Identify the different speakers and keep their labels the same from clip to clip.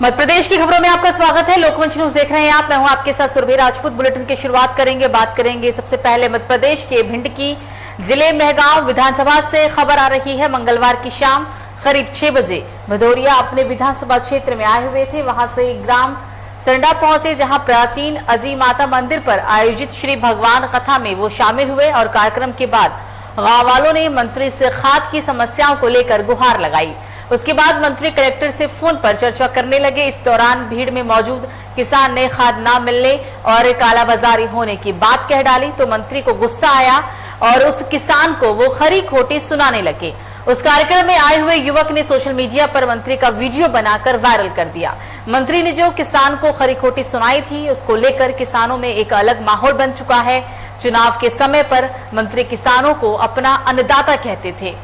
Speaker 1: मध्य प्रदेश की खबरों में आपका स्वागत है। लोकमंच न्यूज देख रहे हैं आप। मैं हूं आपके साथ सुरभि राजपूत। बुलेटिन की शुरुआत करेंगे, बात करेंगे सबसे पहले मध्य प्रदेश के भिंड की जिले मेहगांव विधानसभा से खबर आ रही है। मंगलवार की शाम करीब 6 बजे भदौरिया अपने विधानसभा क्षेत्र में आए हुए थे। वहां से ग्राम सरंडा पहुंचे, जहां प्राचीन अजी माता मंदिर पर आयोजित श्री भगवान कथा में वो शामिल हुए और कार्यक्रम के बाद गांव वालों ने मंत्री से खाद की समस्याओं को लेकर गुहार लगाई। उसके बाद मंत्री कलेक्टर से फोन पर चर्चा करने लगे। इस दौरान भीड़ में मौजूद किसान ने खाद न मिलने और कालाबाजारी होने की बात कह डाली तो मंत्री को गुस्सा आया और उस किसान को वो खरी खोटी सुनाने लगे। उस कार्यक्रम में आए हुए युवक ने सोशल मीडिया पर मंत्री का वीडियो बनाकर वायरल कर दिया। मंत्री ने जो किसान को खरी खोटी सुनाई थी उसको लेकर किसानों में एक अलग माहौल बन चुका है। चुनाव के समय पर मंत्री किसानों को अपना अन्नदाता कहते थे।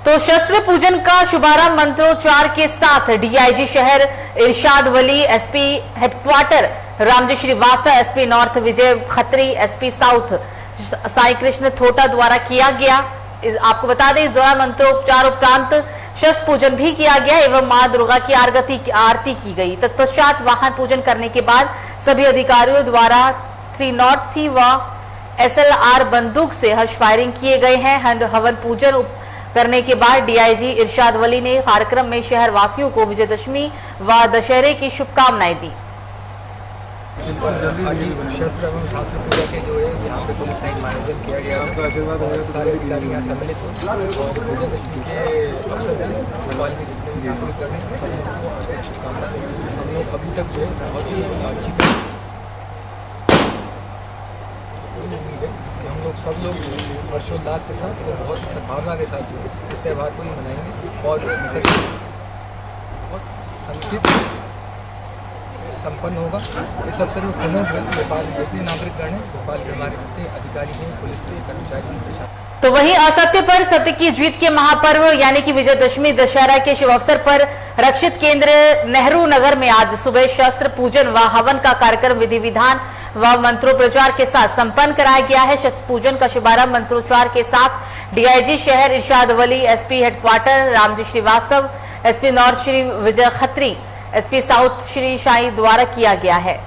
Speaker 1: तो शस्त्र पूजन का शुभारंभ मंत्रोच्चार के साथ डीआईजी शहर Irshad Wali, SP headquarter Ramji Srivastava, SP north Vijay Khatri, SP south Sai Krishna Thota द्वारा किया गया। आपको बता दें, इस दौरान मंत्रोच्चार उपरांत शस्त्र पूजन भी किया गया एवं मां दुर्गा की आरती की गई। तत्पश्चात वाहन पूजन करने के बाद सभी अधिकारियों द्वारा 303 व SLR बंदूक से हर्ष फायरिंग किए गए हैं। हवन पूजन करने के बाद डीआईजी इरशाद वली ने कार्यक्रम में शहर वासियों को विजयदशमी व दशहरे की शुभकामनाएं दी।
Speaker 2: शस्त्र एवं शास्त्र पूजा के जो है यहाँ पे पुलिस लाइन का आयोजन किया गया और सारे अधिकारी यहाँ सम्मिलित हुए और विजयदशमी के अवसर पर भगवान के जितने भी नागरिक करने सभी शुभकामनाएं। हम लोग अभी तक जो है बहुत ही अच्छी उम्मीद है कि हम लोग सब लोग हर्षोल्लास के साथ और बहुत ही सद्भावना के साथ इस त्यौहार को ही मनाएंगे और इसे बहुत संक्षिप्त संपन्न होगा। इस अवसर में पुनः भोपाल जितने नागरिकगण हैं, भोपाल के हमारे जितने अधिकारी हैं, पुलिस के कर्मचारी हैं।
Speaker 1: तो वहीं असत्य पर सत्य की जीत के महापर्व यानी कि विजयदशमी दशहरा के शुभ अवसर पर रक्षित केंद्र नेहरू नगर में आज सुबह शस्त्र पूजन व हवन का कार्यक्रम विधि विधान व मंत्रोच्चार के साथ संपन्न कराया गया है। शस्त्र पूजन का शुभारंभ मंत्रोच्चार के साथ डीआईजी शहर Irshad Wali, SP headquarter Ramji Srivastava, SP north Shri Vijay Khatri, SP south Shri Shahi द्वारा किया गया है।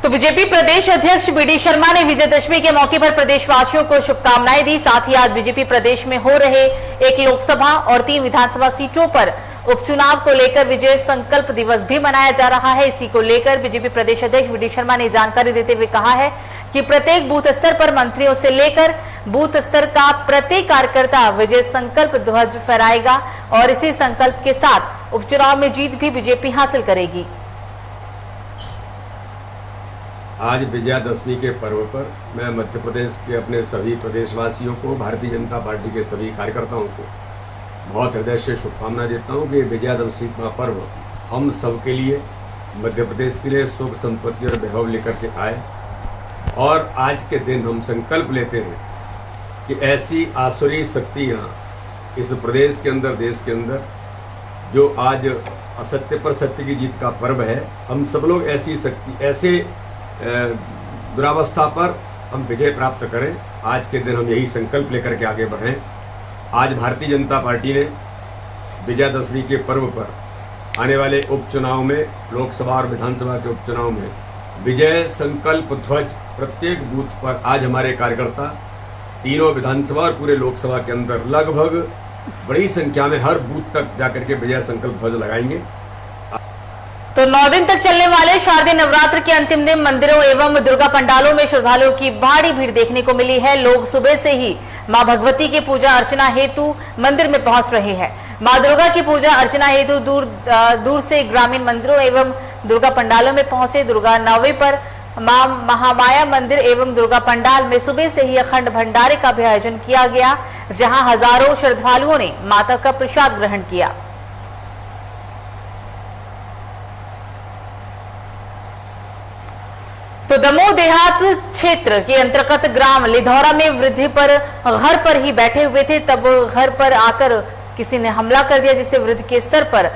Speaker 1: तो बीजेपी प्रदेश अध्यक्ष बीडी शर्मा ने विजयदशमी के मौके पर प्रदेशवासियों को शुभकामनाएं दी। साथ ही आज बीजेपी प्रदेश में हो रहे एक लोकसभा और 3 विधानसभा सीटों पर उपचुनाव को लेकर विजय संकल्प दिवस भी मनाया जा रहा है। इसी को लेकर बीजेपी प्रदेश अध्यक्ष बीडी शर्मा ने जानकारी देते हुए कहा है कि प्रत्येक बूथ स्तर पर मंत्रियों से लेकर बूथ स्तर का प्रत्येक कार्यकर्ता विजय संकल्प ध्वज फहराएगा और इसी संकल्प के साथ उपचुनाव में जीत भी बीजेपी हासिल करेगी।
Speaker 3: आज विजयादशमी के पर्व पर मैं मध्य प्रदेश के अपने सभी प्रदेशवासियों को, भारतीय जनता पार्टी के सभी कार्यकर्ताओं को बहुत हृदय से शुभकामना देता हूँ कि विजयादशमी का पर्व हम सब के लिए, मध्य प्रदेश के लिए सुख संपत्ति और वैभव लेकर के आए। और आज के दिन हम संकल्प लेते हैं कि ऐसी आसुरी शक्तियाँ इस प्रदेश के अंदर, देश के अंदर, जो आज असत्य पर सत्य की जीत का पर्व है, हम सब लोग ऐसी शक्ति, ऐसे दुरावस्था पर हम विजय प्राप्त करें। आज के दिन हम यही संकल्प लेकर के आगे बढ़ें। आज भारतीय जनता पार्टी ने विजयादशमी के पर्व पर आने वाले उपचुनाव में, लोकसभा और विधानसभा के उपचुनाव में विजय संकल्प ध्वज प्रत्येक बूथ पर आज हमारे कार्यकर्ता तीनों विधानसभा और पूरे लोकसभा के अंदर लगभग बड़ी संख्या में हर बूथ तक जाकर के विजय संकल्प ध्वज लगाएंगे।
Speaker 1: तो 9 दिन तक चलने वाले शारदीय नवरात्र के अंतिम दिन मंदिरों एवं दुर्गा पंडालों में श्रद्धालुओं की भारी भीड़ देखने को मिली है। लोग सुबह से ही मां भगवती की पूजा अर्चना हेतु मंदिर में पहुंच रहे हैं। मां दुर्गा की पूजा अर्चना हेतु दूर से ग्रामीण मंदिरों एवं दुर्गा पंडालों में पहुंचे। दुर्गा नवमी पर मां महामाया मंदिर एवं दुर्गा पंडाल में सुबह से ही अखंड भंडारे का भी आयोजन किया गया, जहां हजारों श्रद्धालुओं ने माता का प्रसाद ग्रहण किया। तो दमोह देहात क्षेत्र के अंतर्गत ग्राम लिधौरा में वृद्धि पर घर पर ही बैठे हुए थे, तब घर पर आकर किसी ने हमला कर दिया, जिससे वृद्ध के सर पर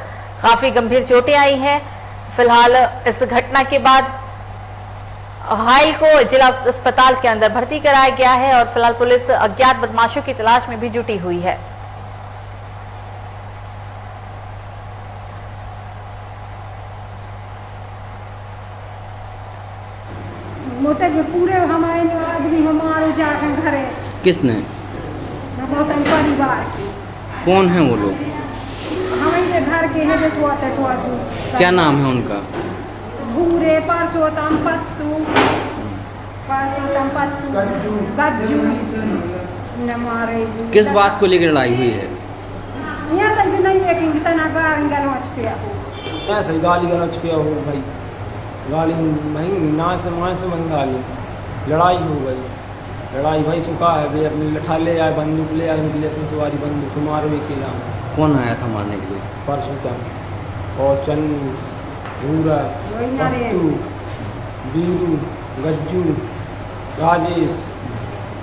Speaker 1: काफी गंभीर चोटें आई हैं। फिलहाल इस घटना के बाद घायल को जिला अस्पताल के अंदर भर्ती कराया गया है और फिलहाल पुलिस अज्ञात बदमाशों की तलाश में भी जुटी हुई है।
Speaker 4: पूरे हमारे आदमी हमारे जाकर घरे।
Speaker 5: किसने?
Speaker 4: परिवार।
Speaker 5: कौन है वो लोग?
Speaker 4: हमारे घर के है
Speaker 5: क्या नाम है उनका?
Speaker 4: भूरे परसोत्तम पत्तू गज्जू नमारे।
Speaker 5: किस बात को लेकर लड़ाई हुई है?
Speaker 4: यहाँ से भी नहीं देखेंगे तना गाली गलौच पे
Speaker 6: ऐसे गाली गलौच पे हो भाई, गाली वहीं ना से वहाँ से वहीं गाली, लड़ाई हो गई। लड़ाई भाई चुका है भाई, अपने लठा ले आए, बंदूक ले आए, उनकी लाइसेंस वाली बंदूक मारो भी किला।
Speaker 5: कौन आया था मारने के लिए?
Speaker 6: परसोत्तम और चन्नू, भूरा, पत्तू, बीरू, गज्जू, राजेश,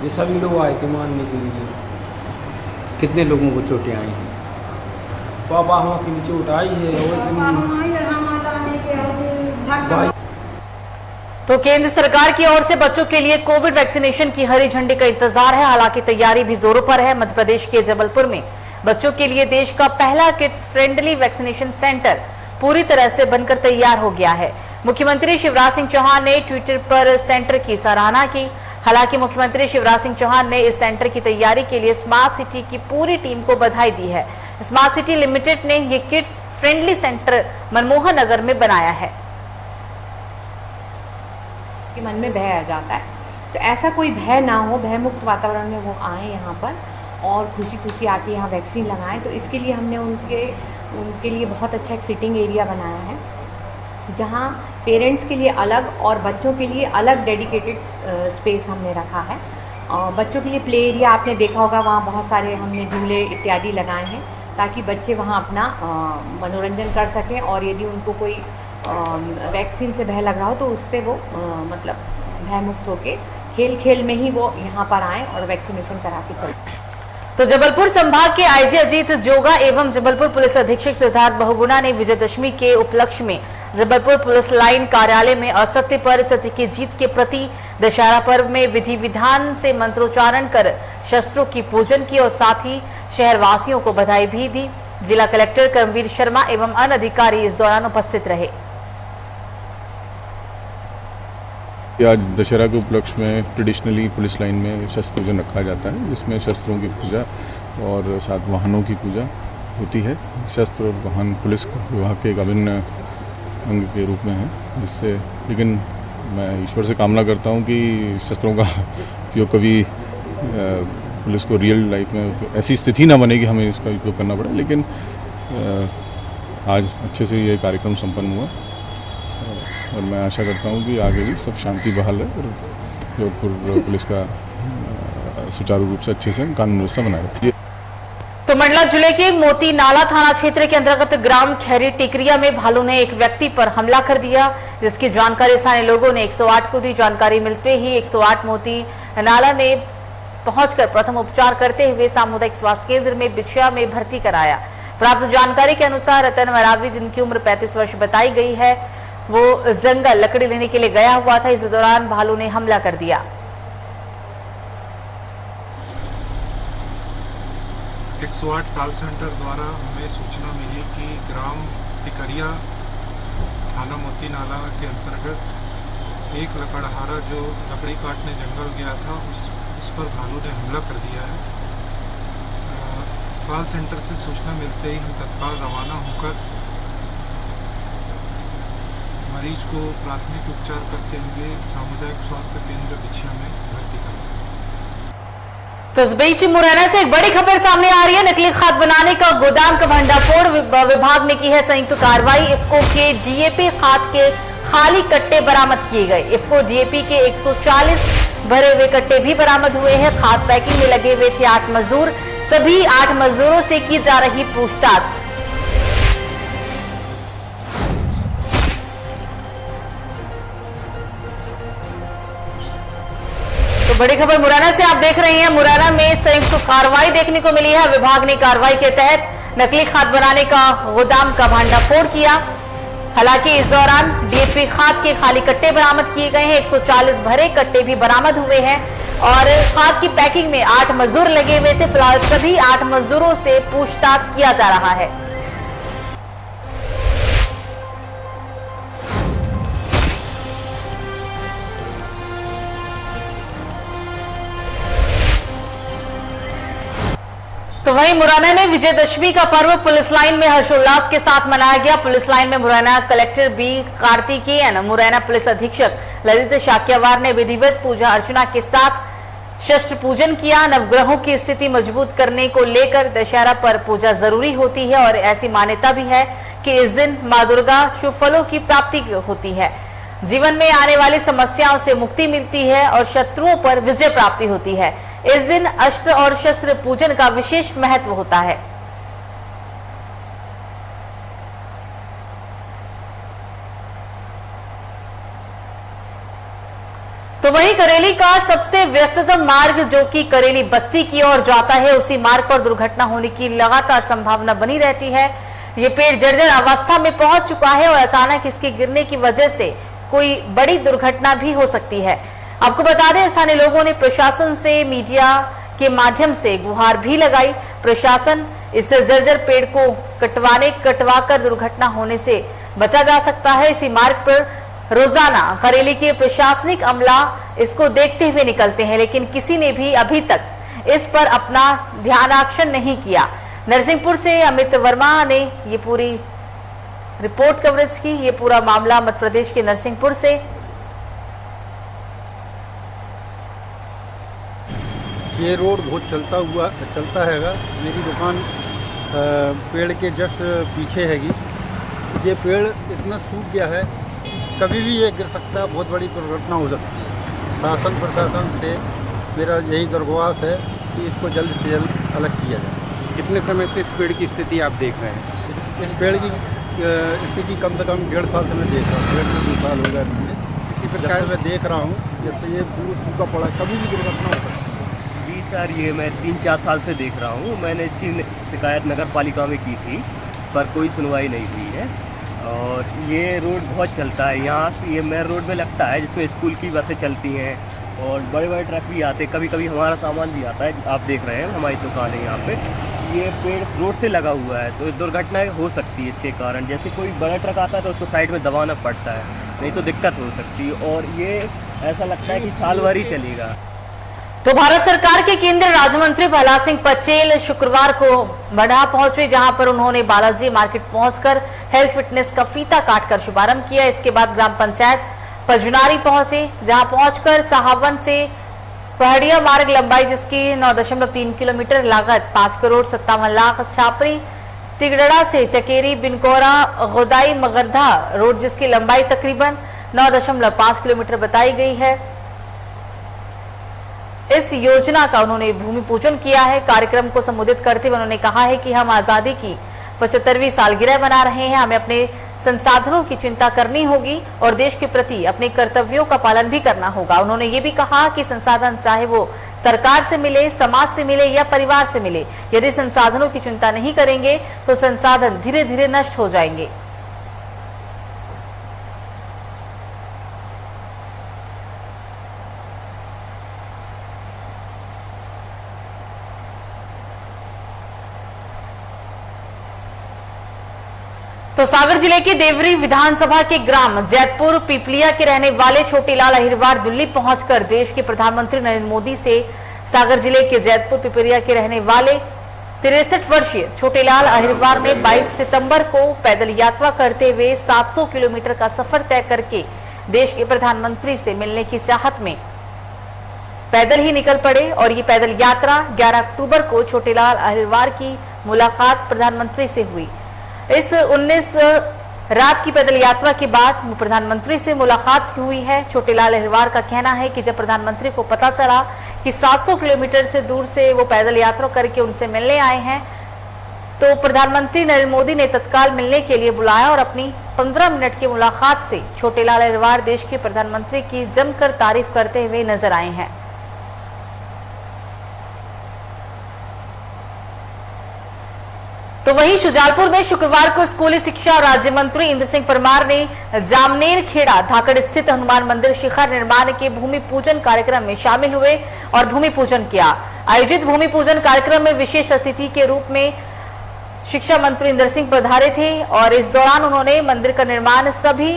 Speaker 6: ये सभी लोग आए थे मारने के लिए।
Speaker 5: कितने लोगों को चोटें आई हैं?
Speaker 6: पापा हमारे की चोट आई है और
Speaker 1: तो केंद्र सरकार की ओर से बच्चों के लिए कोविड वैक्सीनेशन की हरी झंडी का इंतजार है। हालांकि तैयारी भी जोरों पर है। मध्य प्रदेश के जबलपुर में बच्चों के लिए देश का पहला किड्स फ्रेंडली वैक्सीनेशन सेंटर पूरी तरह से बनकर तैयार हो गया है। मुख्यमंत्री शिवराज सिंह चौहान ने ट्विटर पर सेंटर की सराहना की। हालांकि मुख्यमंत्री शिवराज सिंह चौहान ने इस सेंटर की तैयारी के लिए स्मार्ट सिटी की पूरी टीम को बधाई दी है। स्मार्ट सिटी लिमिटेड ने ये किड्स फ्रेंडली सेंटर मनमोहन नगर में बनाया है।
Speaker 7: मन में भय आ जाता है, तो ऐसा कोई भय ना हो, भय मुक्त वातावरण में वो आए यहाँ पर और खुशी खुशी आके यहाँ वैक्सीन लगाएं। तो इसके लिए हमने उनके लिए बहुत अच्छा एक सिटिंग एरिया बनाया है, जहाँ पेरेंट्स के लिए अलग और बच्चों के लिए अलग डेडिकेटेड स्पेस हमने रखा है। बच्चों के लिए प्ले एरिया आपने देखा होगा, वहाँ बहुत सारे हमने झूले इत्यादि लगाए हैं ताकि बच्चे वहाँ अपना मनोरंजन कर सकें। और यदि उनको कोई वैक्सीन से भय लग रहा हो तो उससे वो मतलब भय मुक्त होके खेल खेल में ही वो यहाँ पर आएँ और वैक्सीनेशन करा के चलें।
Speaker 1: तो जबलपुर संभाग के आईजी अजीत जोगा एवं जबलपुर पुलिस अधीक्षक सिद्धार्थ बहुगुणा ने विजयदशमी के उपलक्ष्य में जबलपुर पुलिस लाइन कार्यालय में असत्य पर सत्य की जीत के प्रति दशहरा पर्व में विधि विधान से मंत्रोच्चारण कर शस्त्रों की पूजन की और साथ ही शहरवासियों को बधाई भी दी। जिला कलेक्टर कर्मवीर शर्मा एवं अन्य अधिकारी इस दौरान उपस्थित रहे।
Speaker 8: आज दशहरा के उपलक्ष्य में ट्रेडिशनली पुलिस लाइन में शस्त्र पूजन रखा जाता है, जिसमें शस्त्रों की पूजा और साथ वाहनों की पूजा होती है। शस्त्र और वाहन पुलिस विभाग के एक अभिन्न अंग के रूप में है, जिससे लेकिन मैं ईश्वर से कामना करता हूं कि शस्त्रों का उपयोग कभी पुलिस को रियल लाइफ में ऐसी स्थिति ना बने कि हमें इसका उपयोग करना पड़े। लेकिन आज अच्छे से ये कार्यक्रम संपन्न हुआ और मैं आशा करता हूं कि आगे भी सब शांति बहाल है और जोधपुर पुलिस का सुचारू रूप से अच्छे से कानून व्यवस्था बनाए रखे।
Speaker 1: तो मंडला जिले के मोती नाला थाना क्षेत्र के अंतर्गत ग्राम खैरी टिकरिया में भालू ने एक व्यक्ति पर हमला कर दिया, जिसकी जानकारी स्थानीय लोगों ने 108 को दी। जानकारी मिलते ही 108 मोती नाला ने पहुंचकर प्रथम उपचार करते हुए सामुदायिक स्वास्थ्य केंद्र में बिछिया में भर्ती कराया। प्राप्त जानकारी के अनुसार रतन मरावी, जिनकी उम्र 35 वर्ष बताई गई है, वो जंगल लकड़ी लेने के लिए गया हुआ था। इस दौरान भालू ने हमला कर दिया।
Speaker 9: 108 कॉल सेंटर द्वारा हमें सूचना मिली कि ग्राम टिकरिया थाना मोती नाला के अंतर्गत एक लकड़हारा जो लकड़ी काटने जंगल गया था उस पर भालू ने हमला कर दिया है। कॉल सेंटर से सूचना मिलते ही हम तत्काल रवाना होकर मरीज को प्राथमिक उपचार करते हुए सामुदायिक स्वास्थ्य केंद्र बिछिया में भर्ती कराया।
Speaker 1: तो इस बीच मुरैना से एक बड़ी खबर सामने आ रही है। नकली खाद बनाने का गोदाम का भंडाफोड़, विभाग ने की है संयुक्त कार्रवाई। इफ्को के डीएपी खाद के खाली कट्टे बरामद किए गए। इफ्को डीएपी के 140 भरे हुए कट्टे भी बरामद हुए हैं। खाद पैकिंग में लगे हुए थे 8 मजदूर। सभी 8 मजदूरों से की जा रही पूछताछ। तो बड़ी खबर मुरैना से आप देख रहे हैं। मुरैना में संयुक्त कार्रवाई देखने को मिली है। विभाग ने कार्रवाई के तहत नकली खाद बनाने का गोदाम का भंडाफोड़ किया। हालांकि इस दौरान डीएपी खाद के खाली कट्टे बरामद किए गए हैं। 140 भरे कट्टे भी बरामद हुए हैं और खाद की पैकिंग में 8 मजदूर लगे हुए थे। फिलहाल सभी 8 मजदूरों से पूछताछ किया जा रहा है। तो वहीं मुरैना में विजयदशमी का पर्व पुलिस लाइन में हर्षोल्लास के साथ मनाया गया। पुलिस लाइन में Morena collector B Karthikeyan, Morena police अधीक्षक ललित शाक्यवार ने विधिवत पूजा अर्चना के साथ शस्त्र पूजन किया। नवग्रहों की स्थिति मजबूत करने को लेकर दशहरा पर पूजा जरूरी होती है और ऐसी मान्यता भी है कि इस दिन मां दुर्गा शुभ फलों की प्राप्ति होती है, जीवन में आने वाली समस्याओं से मुक्ति मिलती है और शत्रुओं पर विजय प्राप्ति होती है। इस दिन अस्त्र और शस्त्र पूजन का विशेष महत्व होता है। तो वहीं करेली का सबसे व्यस्ततम मार्ग जो कि करेली बस्ती की ओर जाता है, उसी मार्ग पर दुर्घटना होने की लगातार संभावना बनी रहती है। ये पेड़ जर्जर अवस्था में पहुंच चुका है और अचानक इसके गिरने की वजह से कोई बड़ी दुर्घटना भी हो सकती है। आपको बता दें, स्थानीय लोगों ने प्रशासन से मीडिया के माध्यम से गुहार भी लगाई। प्रशासन इस जर्जर पेड़ को कटवाकर दुर्घटना होने से बचा जा सकता है। इसी मार्ग पर रोजाना करेली के प्रशासनिक अमला इसको देखते हुए निकलते हैं, लेकिन किसी ने भी अभी तक इस पर अपना ध्यानाकर्षण नहीं किया। नरसिंहपुर से अमित वर्मा ने ये पूरी रिपोर्ट कवरेज की। ये पूरा मामला मध्य प्रदेश के नरसिंहपुर से।
Speaker 10: ये रोड बहुत चलता हैगा। मेरी दुकान पेड़ के जस्ट पीछे हैगी। ये पेड़ इतना सूख गया है, कभी भी ये गिर सकता है, बहुत बड़ी दुर्घटना हो सकती है। शासन प्रशासन से मेरा यही दरख्वास्त है कि इसको जल्द से जल्द अलग किया जाए।
Speaker 11: कितने समय से इस पेड़ की स्थिति आप देख रहे हैं?
Speaker 10: इस पेड़ की स्थिति कम से कम 1.5 साल से मैं देख रहा हूँ। 1.5 साल हो गया इसी प्रकार मैं देख रहा हूँ। जब से ये पूरा सूखा पड़ा, कभी भी दुर्घटना हो सकती है।
Speaker 12: सर, ये मैं 3-4 साल से देख रहा हूँ। मैंने इसकी शिकायत नगर पालिका में की थी, पर कोई सुनवाई नहीं हुई है। और ये रोड बहुत चलता है यहाँ से, ये मेन रोड में लगता है जिसमें स्कूल की बसें चलती हैं और बड़े बड़े ट्रक भी आते हैं। कभी कभी हमारा सामान भी आता है। आप देख रहे हैं हमारी दुकान है यहाँ पे। ये पेड़ रोड से लगा हुआ है तो दुर्घटनाएँ हो सकती है इसके कारण। जैसे कोई बड़ा ट्रक आता है तो उसको साइड में दबाना पड़ता है, नहीं तो दिक्कत हो सकती है। और ये ऐसा लगता है कि साल भर ही चलेगा।
Speaker 1: तो भारत सरकार के केंद्रीय राज्य मंत्री प्रहलाद सिंह पटेल शुक्रवार को मढ़ा पहुंचे, जहां पर उन्होंने बालाजी मार्केट पहुंचकर हेल्थ फिटनेस का फीता काटकर शुभारंभ किया। इसके बाद ग्राम पंचायत पजनारी पहुंचे, जहां पहुंचकर सहावन से पहाड़िया मार्ग लंबाई जिसकी 9.3 किलोमीटर, लागत 5,57 लाख, छापरी तिगड़ड़ा से चकेरी बिनकोरा गोदाई मगरधा रोड जिसकी लंबाई तकरीबन 9.5 किलोमीटर बताई गई है। इस योजना का उन्होंने भूमि पूजन किया है। कार्यक्रम को संबोधित करते हुए उन्होंने कहा है कि हम आजादी की 75वीं सालगिरह मना रहे हैं। हमें अपने संसाधनों की चिंता करनी होगी और देश के प्रति अपने कर्तव्यों का पालन भी करना होगा। उन्होंने ये भी कहा कि संसाधन चाहे वो सरकार से मिले, समाज से मिले या परिवार से मिले, यदि संसाधनों की चिंता नहीं करेंगे तो संसाधन धीरे धीरे नष्ट हो जाएंगे। तो सागर जिले के देवरी विधानसभा के ग्राम जैतपुर पीपलिया के रहने वाले छोटेलाल अहिरवार दिल्ली पहुंचकर देश के प्रधानमंत्री नरेंद्र मोदी से सागर जिले के जैतपुर पीपलिया के रहने वाले 63 वर्षीय छोटेलाल अहिरवार ने 22 सितंबर को पैदल यात्रा करते हुए 700 किलोमीटर का सफर तय करके देश के प्रधानमंत्री से मिलने की चाहत में पैदल ही निकल पड़े और ये पैदल यात्रा 11 अक्टूबर को छोटेलाल अहिरवार की मुलाकात प्रधानमंत्री से हुई। इस 19 रात की पैदल यात्रा के बाद प्रधानमंत्री से मुलाकात हुई है। छोटेलाल अहिरवार का कहना है कि जब प्रधानमंत्री को पता चला कि 700 किलोमीटर से दूर से वो पैदल यात्रा करके उनसे मिलने आए हैं, तो प्रधानमंत्री नरेंद्र मोदी ने तत्काल मिलने के लिए बुलाया और अपनी 15 मिनट की मुलाकात से छोटेलाल अहिरवार देश के प्रधानमंत्री की जमकर तारीफ करते हुए नजर आए हैं। तो वहीं शुजालपुर में शुक्रवार को स्कूली शिक्षा राज्य मंत्री इंद्र सिंह परमार ने जामनेर खेड़ा धाकड़ स्थित हनुमान मंदिर शिखर निर्माण के भूमि पूजन कार्यक्रम में शामिल हुए और भूमि पूजन किया। आयोजित भूमि पूजन कार्यक्रम में विशेष अतिथि के रूप में शिक्षा मंत्री इंद्र सिंह पधारे थे और इस दौरान उन्होंने मंदिर का निर्माण सभी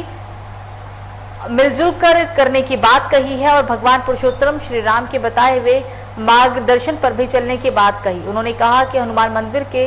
Speaker 1: मिलजुल कर करने की बात कही है और भगवान पुरुषोत्तम श्री राम के बताए हुए मार्गदर्शन पर भी चलने की बात कही। उन्होंने कहा कि हनुमान मंदिर के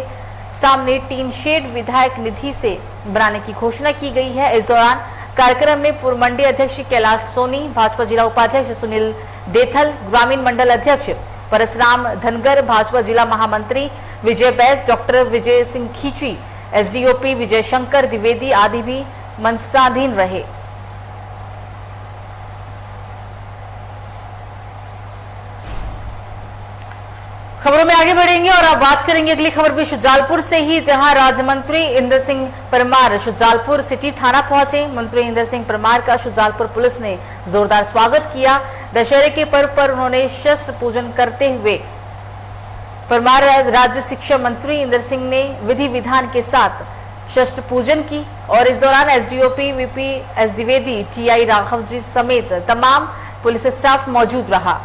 Speaker 1: सामने टीन शेड विधायक निधि से बनाने की घोषणा की गई है। इस दौरान कार्यक्रम में पूर्व मंडी अध्यक्ष कैलाश सोनी, भाजपा जिला उपाध्यक्ष सुनील देथल, ग्रामीण मंडल अध्यक्ष परसराम धनगर, भाजपा जिला महामंत्री विजय बैस, डॉक्टर विजय सिंह खींची, एसडीओपी विजय शंकर द्विवेदी आदि भी मंचाधीन रहे। खबरों में आगे बढ़ेंगे और अब बात करेंगे अगली खबर भी शुजालपुर से ही, जहां राज्य मंत्री इंद्र सिंह परमार शुजालपुर सिटी थाना पहुंचे। मंत्री इंद्र सिंह परमार का शुजालपुर पुलिस ने जोरदार स्वागत किया। दशहरे के पर्व पर उन्होंने शस्त्र पूजन करते हुए परमार राज्य शिक्षा मंत्री इंद्र सिंह ने विधि विधान के साथ शस्त्र पूजन की और इस दौरान SDOP VP S Dwivedi, TI Raghav ji समेत तमाम पुलिस स्टाफ मौजूद रहा।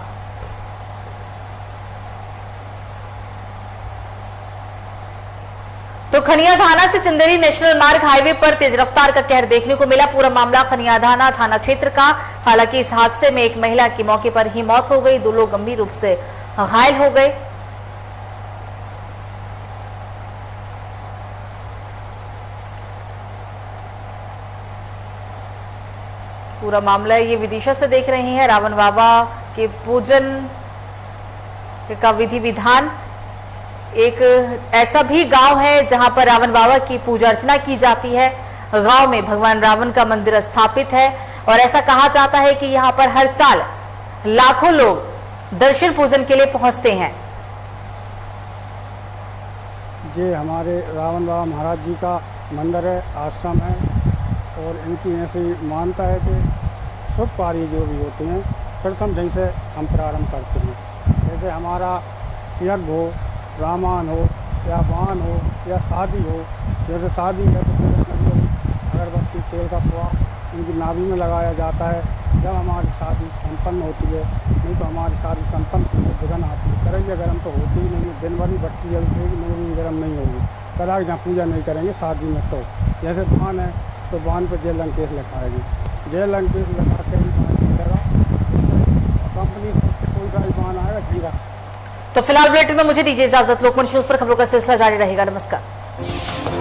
Speaker 1: तो खनिया थाना से सिंदरी नेशनल मार्ग हाईवे पर तेज रफ्तार का कहर देखने को मिला। पूरा मामला खनिया थाना क्षेत्र का। हालांकि इस हादसे में एक महिला की मौके पर ही मौत हो गई, 2 लोग गंभीर रूप से घायल हो गए। पूरा मामला ये विदिशा से देख रहे हैं। रावण बाबा के पूजन का विधि विधान। एक ऐसा भी गांव है जहां पर रावण बाबा की पूजा अर्चना की जाती है। गांव में भगवान रावण का मंदिर स्थापित है और ऐसा कहा जाता है कि यहां पर हर साल लाखों लोग दर्शन पूजन के लिए पहुंचते हैं।
Speaker 13: ये हमारे रावण बाबा महाराज जी का मंदिर है, आश्रम है और इनकी ऐसी मान्यता है कि शुभ कार्य जो भी होते हैं प्रथम दिन से हम प्रारंभ करते हैं। जैसे हमारा यज्ञ हो, रामायण हो या वाहन हो या शादी हो। जैसे शादी है तो अगरबत्ती, तेल का पुआ उनकी नाभि में लगाया जाता है जब हमारी शादी संपन्न होती है। नहीं तो हमारी शादी संपन्न विघन आती है। करेंगे गर्म तो होती ही नहीं, दिन भर ही बट्टी जलती है, नहीं गर्म नहीं होगी। कदाच जहाँ पूजा नहीं करेंगे शादी में। तो जैसे वाहन है तो वाहन पर जय लंकेश लिखाएगी, जय लंकेश लगा के कंपनी कोई का वाहन आएगा झीरा।
Speaker 1: तो फिलहाल बुलेटिन में मुझे दीजिए इजाजत। लोकमंच न्यूज पर खबरों का सिलसिला जारी रहेगा। नमस्कार।